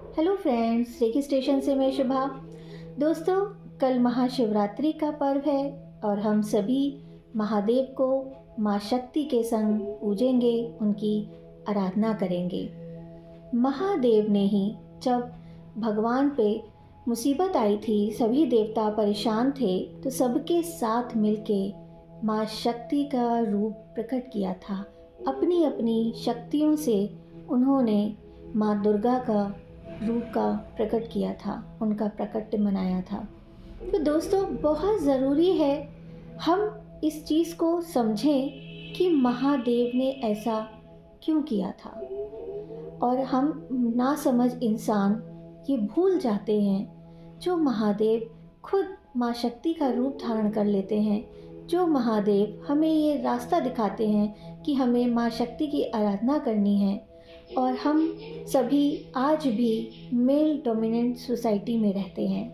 Hello friends, recce station से मैं शुभा। दोस्तों, कल महाशिवरात्रि का पर्व है और हम सभी महादेव को माँ शक्ति के संग पूजेंगे, उनकी आराधना करेंगे। महादेव ने ही जब भगवान पे मुसीबत आई थी, सभी देवता परेशान थे, तो सबके साथ मिलके माँ शक्ति का रूप प्रकट किया था। अपनी अपनी शक्तियों से उन्होंने माँ दुर्गा का रूप का प्रकट किया था, उनका प्रकट मनाया था। तो दोस्तों, बहुत ज़रूरी है हम इस चीज़ को समझें कि महादेव ने ऐसा क्यों किया था। और हम ना समझ इंसान ये भूल जाते हैं, जो महादेव खुद माँ शक्ति का रूप धारण कर लेते हैं, जो महादेव हमें ये रास्ता दिखाते हैं कि हमें माँ शक्ति की आराधना करनी है। और हम सभी आज भी मेल डोमिनेंट सोसाइटी में रहते हैं।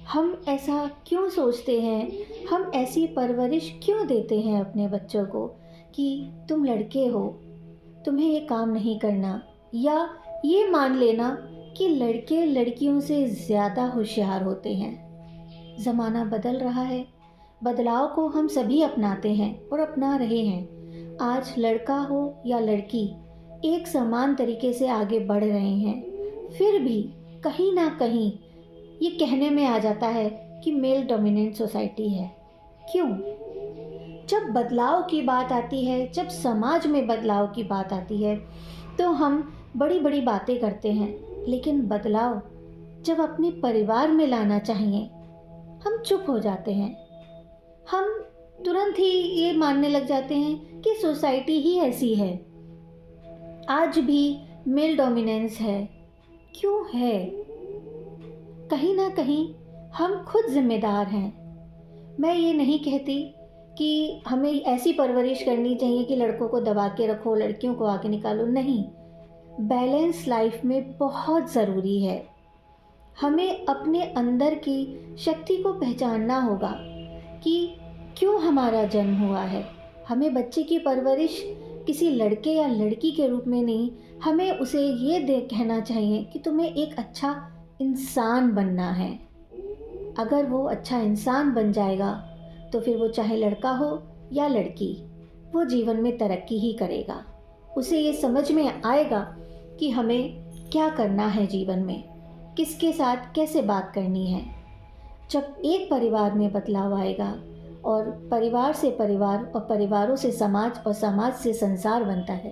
हम ऐसा क्यों सोचते हैं, हम ऐसी परवरिश क्यों देते हैं अपने बच्चों को कि तुम लड़के हो, तुम्हें ये काम नहीं करना, या ये मान लेना कि लड़के लड़कियों से ज़्यादा होशियार होते हैं। ज़माना बदल रहा है, बदलाव को हम सभी अपनाते हैं और अपना रहे हैं। आज लड़का हो या लड़की एक समान तरीके से आगे बढ़ रहे हैं। फिर भी कहीं ना कहीं ये कहने में आ जाता है कि मेल डोमिनेंट सोसाइटी है। क्यों? जब बदलाव की बात आती है, जब समाज में बदलाव की बात आती है, तो हम बड़ी बड़ी बातें करते हैं, लेकिन बदलाव जब अपने परिवार में लाना चाहिए, हम चुप हो जाते हैं। हम तुरंत ही ये मानने लग जाते हैं कि सोसाइटी ही ऐसी है, आज भी मेल डोमिनेंस है। क्यों है? कहीं ना कहीं हम खुद जिम्मेदार हैं। मैं ये नहीं कहती कि हमें ऐसी परवरिश करनी चाहिए कि लड़कों को दबा के रखो, लड़कियों को आगे निकालो। नहीं, बैलेंस लाइफ में बहुत ज़रूरी है। हमें अपने अंदर की शक्ति को पहचानना होगा कि क्यों हमारा जन्म हुआ है। हमें बच्चे की परवरिश किसी लड़के या लड़की के रूप में नहीं, हमें उसे ये कहना चाहिए कि तुम्हें एक अच्छा इंसान बनना है। अगर वो अच्छा इंसान बन जाएगा तो फिर वो चाहे लड़का हो या लड़की, वो जीवन में तरक्की ही करेगा। उसे ये समझ में आएगा कि हमें क्या करना है जीवन में, किसके साथ कैसे बात करनी है। जब एक परिवार में बदलाव आएगा और परिवार से परिवार और परिवारों से समाज और समाज से संसार बनता है,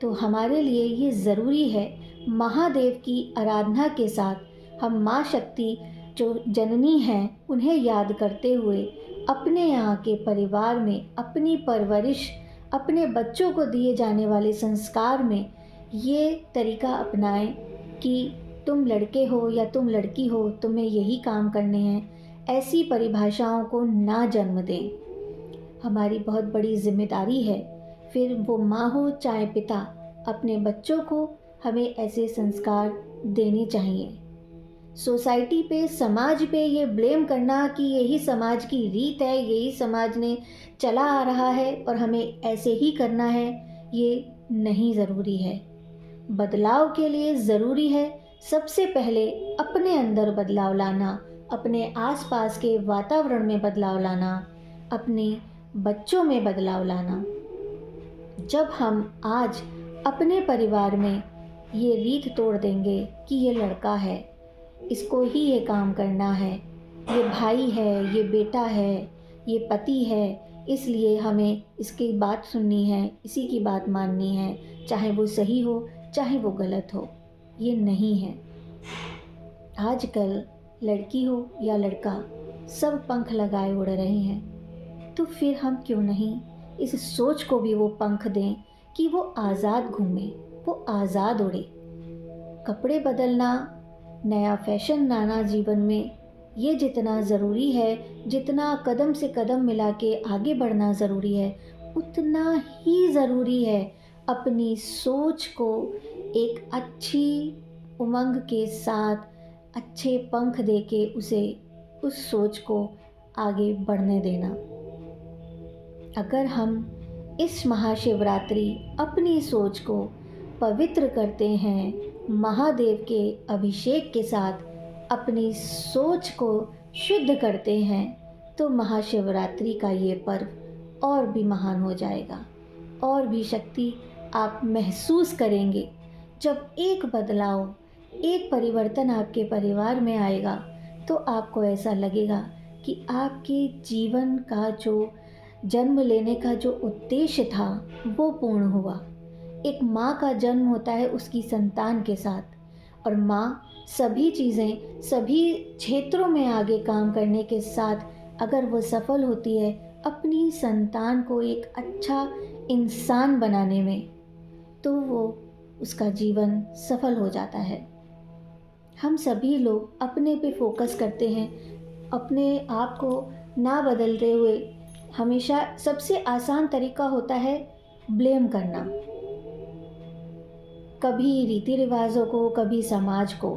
तो हमारे लिए ये ज़रूरी है महादेव की आराधना के साथ हम माँ शक्ति जो जननी हैं उन्हें याद करते हुए अपने यहाँ के परिवार में अपनी परवरिश, अपने बच्चों को दिए जाने वाले संस्कार में ये तरीका अपनाएं कि तुम लड़के हो या तुम लड़की हो, तुम्हें यही काम करने हैं। ऐसी परिभाषाओं को ना जन्म दें। हमारी बहुत बड़ी जिम्मेदारी है, फिर वो माँ हो चाहे पिता, अपने बच्चों को हमें ऐसे संस्कार देने चाहिए। सोसाइटी पे, समाज पे ये ब्लेम करना कि यही समाज की रीत है, यही समाज ने चला आ रहा है और हमें ऐसे ही करना है, ये नहीं ज़रूरी है। बदलाव के लिए ज़रूरी है सबसे पहले अपने अंदर बदलाव लाना, अपने आसपास के वातावरण में बदलाव लाना, अपने बच्चों में बदलाव लाना। जब हम आज अपने परिवार में ये रीत तोड़ देंगे कि ये लड़का है, इसको ही ये काम करना है, ये भाई है, ये बेटा है, ये पति है, इसलिए हमें इसकी बात सुननी है, इसी की बात माननी है, चाहे वो सही हो चाहे वो गलत हो, ये नहीं है। आजकल लड़की हो या लड़का, सब पंख लगाए उड़ रहे हैं। तो फिर हम क्यों नहीं इस सोच को भी वो पंख दें कि वो आज़ाद घूमे, वो आज़ाद उड़े। कपड़े बदलना, नया फैशन लाना जीवन में, ये जितना ज़रूरी है, जितना कदम से कदम मिला के आगे बढ़ना ज़रूरी है, उतना ही ज़रूरी है अपनी सोच को एक अच्छी उमंग के साथ अच्छे पंख देके उसे, उस सोच को आगे बढ़ने देना। अगर हम इस महाशिवरात्रि अपनी सोच को पवित्र करते हैं, महादेव के अभिषेक के साथ अपनी सोच को शुद्ध करते हैं तो महाशिवरात्रि का ये पर्व और भी महान हो जाएगा, और भी शक्ति आप महसूस करेंगे। जब एक बदलाव, एक परिवर्तन आपके परिवार में आएगा तो आपको ऐसा लगेगा कि आपके जीवन का जो जन्म लेने का जो उद्देश्य था वो पूर्ण हुआ। एक माँ का जन्म होता है उसकी संतान के साथ, और माँ सभी चीज़ें, सभी क्षेत्रों में आगे काम करने के साथ अगर वो सफल होती है अपनी संतान को एक अच्छा इंसान बनाने में, तो वो उसका जीवन सफल हो जाता है। हम सभी लोग अपने पे फोकस करते हैं, अपने आप को ना बदलते हुए हमेशा सबसे आसान तरीका होता है ब्लेम करना, कभी रीति रिवाजों को, कभी समाज को,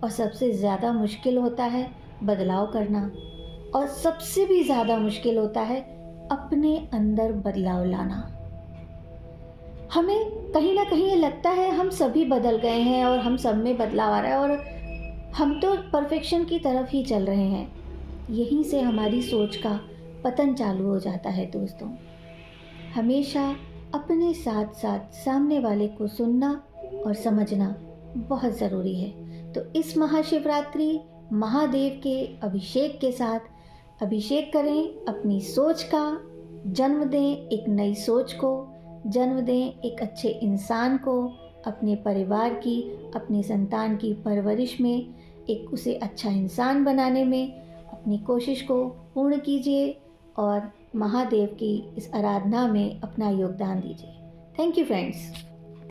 और सबसे ज़्यादा मुश्किल होता है बदलाव करना, और सबसे भी ज़्यादा मुश्किल होता है अपने अंदर बदलाव लाना। हमें कहीं ना कहीं ये लगता है हम सभी बदल गए हैं और हम सब में बदलाव आ रहा है और हम तो परफेक्शन की तरफ ही चल रहे हैं। यहीं से हमारी सोच का पतन चालू हो जाता है दोस्तों। हमेशा अपने साथ साथ सामने वाले को सुनना और समझना बहुत ज़रूरी है। तो इस महाशिवरात्रि महादेव के अभिषेक के साथ अभिषेक करें, अपनी सोच का जन्म दें, एक नई सोच को जन्म दें, एक अच्छे इंसान को, अपने परिवार की, अपनी संतान की परवरिश में, एक उसे अच्छा इंसान बनाने में अपनी कोशिश को पूर्ण कीजिए और महादेव की इस आराधना में अपना योगदान दीजिए। Thank you friends.